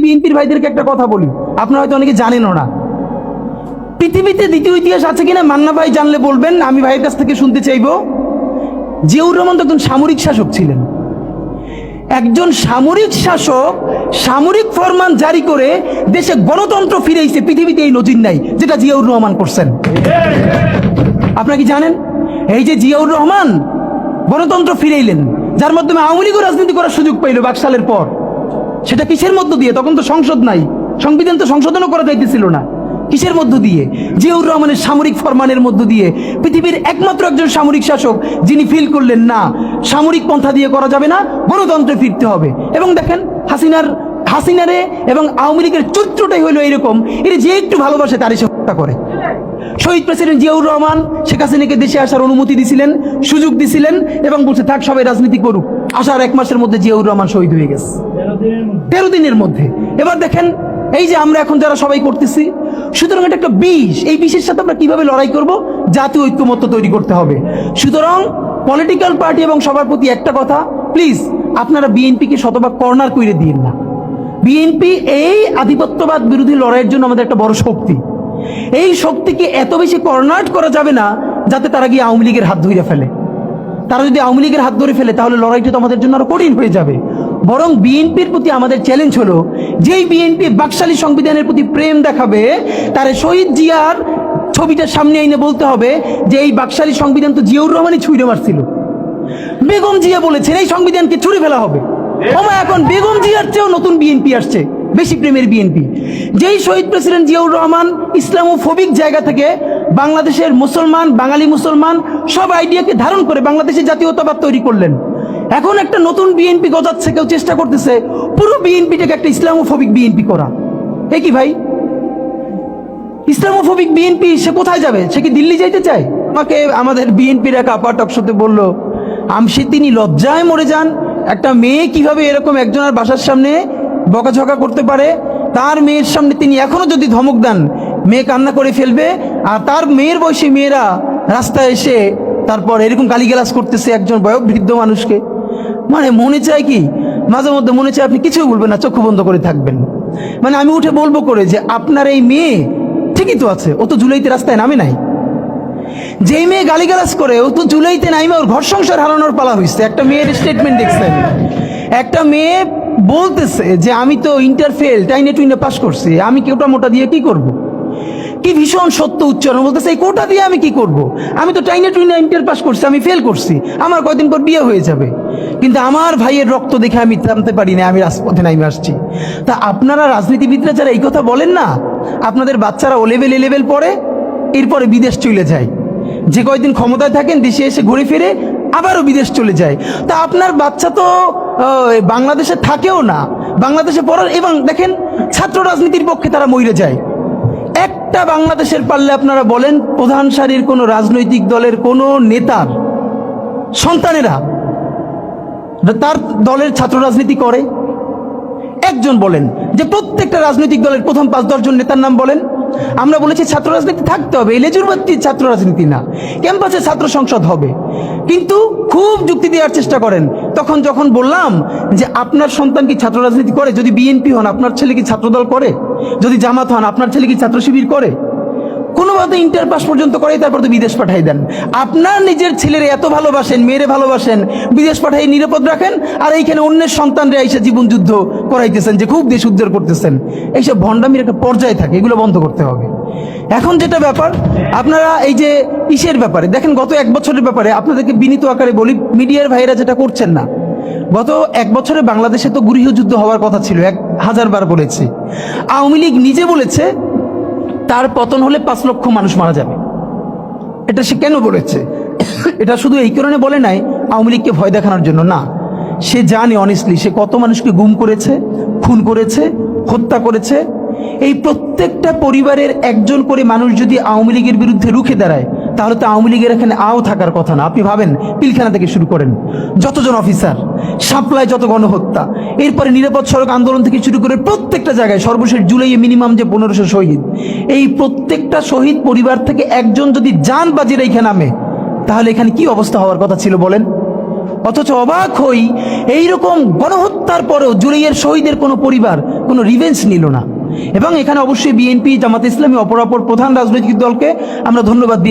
বিএনপির ভাইদেরকে একটা কথা বলি, আপনারা হয়তো অনেকে জানেনও না। পৃথিবীতে দ্বিতীয় ইতিহাস আছে কিনা মান্না ভাই জানলে বলবেন, আমি ভাইয়ের কাছ থেকে শুনতে চাইব। জিয়াউর রহমান তো একজন সামরিক শাসক ছিলেন। একজন সামরিক শাসক সামরিক ফরমান জারি করে দেশে গণতন্ত্র ফিরেছে, পৃথিবীতে এই নজির নাই যেটা জিয়াউর রহমান করছেন। আপনারা কি জানেন এই যে জিয়াউর রহমান গণতন্ত্র ফিরাইলেন, যার মাধ্যমে আওয়ামী লীগও রাজনীতি করার সুযোগ পাইল বাকশালের পর, সেটা কিসের মধ্য দিয়ে? তখন তো সংসদ নাই, সংবিধান তো সংশোধনও করা যাইতেছিল না। কিসের মধ্য দিয়ে? জিয়াউর রহমানের সামরিক ফরমানের মধ্য দিয়ে। পৃথিবীর একমাত্র একজন সামরিক শাসক যিনি ফিল করলেন না সামরিক পন্থা দিয়ে করা যাবে না, গণতন্ত্রে ফিরতে হবে। এবং দেখেন হাসিনারে এবং আওয়ামী লীগের চরিত্রটাই হলো এইরকম, এর যে একটু ভালোবাসে তারই সে হত্যা করে। শহীদ প্রেসিডেন্ট জিয়াউর রহমান শেখ হাসিনাকে দেশে আসার অনুমতি দিছিলেন, সুযোগ দিছিলেন এবং বলছে থাক সবাই রাজনীতি করুক। আসার 1 মাসের মধ্যে জিয়াউর রহমান শহীদ হয়ে গেছে, 13 দিনের মধ্যে। এবার দেখেন এই যে আমরা এখন যারা সবাই করতেছি, সুতরাং এটা একটা বিষ। এই বিষের সাথে আমরা কিভাবে লড়াই করব? জাতীয় ঐক্যমত্য তৈরি করতে হবে। সুতরাং পলিটিক্যাল পার্টি এবং সবার প্রতি একটা কথা, প্লিজ আপনারা বিএনপিকে শতভাগ কর্নার করে দিয়েন না। বিএনপি এই আধিপত্যবাদ বিরোধী লড়াইয়ের জন্য আমাদের একটা বড় শক্তি। এই শক্তিকে এত বেশি কর্নার করা যাবে না যাতে তারা গিয়ে আওয়ামী লীগের হাত ধরে ফেলে। তারা যদি আওয়ামী লীগের হাত ধরে ফেলে তাহলে লড়াইটা তো আমাদের জন্য আরো কঠিন হয়ে যাবে। বরং বিএনপির প্রতি আমাদের চ্যালেঞ্জ হলো, যেই বিএনপি বাকশালী সংবিধানের প্রতি প্রেম দেখাবে তার শহীদ জিয়ার ছবিটার সামনে এনে বলতে হবে যে এই বাকশালী সংবিধান তো জিয়াউর রহমানই ছুঁড়ে মারছিল। বেগম জিয়া বলেছেন এই সংবিধানকে ছুঁড়ে ফেলা হবে। এখন বেগম জিয়ার চেয়েও নতুন বিএনপি আসছে, বেশি প্রেমের বিএনপি। যেই শহীদ প্রেসিডেন্ট জিয়াউর রহমান ইসলামোফোবিক জায়গা থেকে বাংলাদেশের মুসলমান, বাঙালি মুসলমান সব আইডিয়াকে ধারণ করে বাংলাদেশের জাতীয়তাবাদ তৈরি করলেন। এখন একটা নতুন বিএনপি গজাচ্ছে, কেউ চেষ্টা করতেছে পুরো বিএনপিটাকে একটা ইসলামোফোবিক বিএনপি করা। এ কি ভাই, ইসলামোফোবিক বিএনপি সে কোথায় যাবে? সে কি দিল্লি যাইতে চায়? আমাকে আমাদের বিএনপির এক আপা টকশোতে বলল, আমসি তিনি লজ্জায় মরে যান, একটা মেয়ে কিভাবে এরকম একজনের বাসার সামনে বকাঝকা করতে পারে। তার মেয়ের সামনে তিনি এখনো যদি ধমক দেন মেয়ে কান্না করে ফেলবে, আর তার মেয়ের বয়সী মেয়েরা রাস্তায় এসে তারপর এরকম গালিগালাজ করতেছে একজন বয়োবৃদ্ধ মানুষকে। মানে মনে চায় কি, মাঝে মধ্যে মনে চায় আপনি কিছুই বলবেন না, চক্ষু বন্ধ করে থাকবেন। মানে আমি উঠে বলবো করে যে আপনার এই মেয়ে ঠিকই তো আছে, ও তো জুলাইতে রাস্তায় নামে নাই। যেই মেয়ে গালিগালাজ করে ও তো জুলাইতে নামে ওর ঘর সংসার হারানোর পালা হয়েছে। একটা মেয়ের স্টেটমেন্ট দেখছেন, একটা মেয়ে বলতেছে যে আমি তো ইন্টার ফেল, টাইনে টুইনে পাস করছি, আমি কোটা মোটা দিয়ে কি করব। কি ভীষণ সত্য উচ্চারণ, বলতেছে এই কোটা দিয়ে আমি কি করব, আমি তো টাইনে টুইনে ইন্টার পাস করছি, আমি ফেল করছি, আমার কয়দিন পর বিয়ে হয়ে যাবে। কিন্তু আমার ভাইয়ের রক্ত দেখে আমি থামতে পারি না, আমি রাজপথে নামে আসছি। তা আপনারা রাজনীতিবিদরা যারা এই কথা বলেন না, আপনাদের বাচ্চারা ও লেভেল এ লেভেল পড়ে, এরপরে বিদেশ চলে যায়। যে কয়দিন ক্ষমতায় থাকেন দেশে এসে ঘুরে ফিরে আবারও বিদেশ চলে যায়। তা আপনার বাচ্চা তো বাংলাদেশে থাকেও না, বাংলাদেশে পড়ার, এবং দেখেন ছাত্র রাজনীতির পক্ষে তারা মরে যায়। একটা বাংলাদেশের পারলে আপনারা বলেন প্রধান সারির কোনো রাজনৈতিক দলের কোনো নেতার সন্তানেরা তার দলের ছাত্র রাজনীতি করে? একজন বলেন যে প্রত্যেকটা রাজনৈতিক দলের প্রথম 5-10 জন নেতার নাম বলেন। আমরা বলেছি ছাত্র রাজনীতি থাকতে হবে, লেজুরবাদী ছাত্র রাজনীতি না, ক্যাম্পাসে ছাত্র সংসদ হবে। কিন্তু খুব যুক্তি দেওয়ার চেষ্টা করেন। তখন যখন বললাম যে আপনার সন্তান কি ছাত্র রাজনীতি করে, যদি বিএনপি হন আপনার ছেলে কি ছাত্রদল করে, যদি জামাত হন আপনার ছেলে কি ছাত্র শিবির করে, কোনোভাবে ইন্টার পাস পর্যন্ত করে, তারপর তো বিদেশ পাঠাই দেন। আপনার নিজের ছেলের এত ভালোবাসেন, মেয়েরে ভালোবাসেন, বিদেশ পাঠাই নিরাপদ রাখেন, আর এইখানে অন্যের সন্তানরা এসে জীবন যুদ্ধ করাইতেছেন যে খুব দেশ উদ্ধার করতেছেন। এইসব ভণ্ডামির একটা পর্যায়ে থাকে, এগুলো বন্ধ করতে হবে। এখন যেটা ব্যাপার, আপনারা এই যে ইসের ব্যাপারে দেখেন, গত 1 বছরের ব্যাপারে আপনাদেরকে বিনীত আকারে বলি, মিডিয়ার ভাইরা যেটা করছেন না, গত 1 বছরে বাংলাদেশে তো গৃহযুদ্ধ হওয়ার কথা ছিল, 1000 বার বলেছি। আওয়ামী লীগ নিজে বলেছে তার পতন হলে 5 লক্ষ মানুষ মারা যাবে। এটা সে কেন বলেছে? এটা শুধু এই কারণে বলে নাই আওয়ামী লীগকে ভয় দেখানোর জন্য না, সে জানে অনেস্টলি সে কত মানুষকে গুম করেছে, খুন করেছে, হত্যা করেছে। এই প্রত্যেকটা পরিবারের একজন করে মানুষ যদি আওয়ামী লীগের বিরুদ্ধে রুখে দাঁড়ায়, তাহলে তো আওয়ামী লীগের এখানে আও থাকার কথা না। আপনি ভাবেন পিলখানা থেকে শুরু করেন, যতজন অফিসার, সাপ্লাই, যত গণহত্যা, এরপরে নিরাপদ সড়ক আন্দোলন থেকে শুরু করে প্রত্যেকটা জায়গায়, সর্বশেষ জুলাইয়ে মিনিমাম যে 1500 শহীদ, এই প্রত্যেকটা শহীদ পরিবার থেকে একজন যদি জান বাজি রেখে নামে, তাহলে এখানে কি অবস্থা হওয়ার কথা ছিল বলেন। অথচ অবাক হই, এইরকম গণহত্যার পরেও জুলাইয়ের শহীদের কোনো পরিবার কোনো রিভেঞ্জ নিল না। এবং এখানে অবশ্যই বিএনপি, জামাত ইসলামী, অপরাপর প্রধান রাজনৈতিক দলকে আমরা ধন্যবাদ দিই।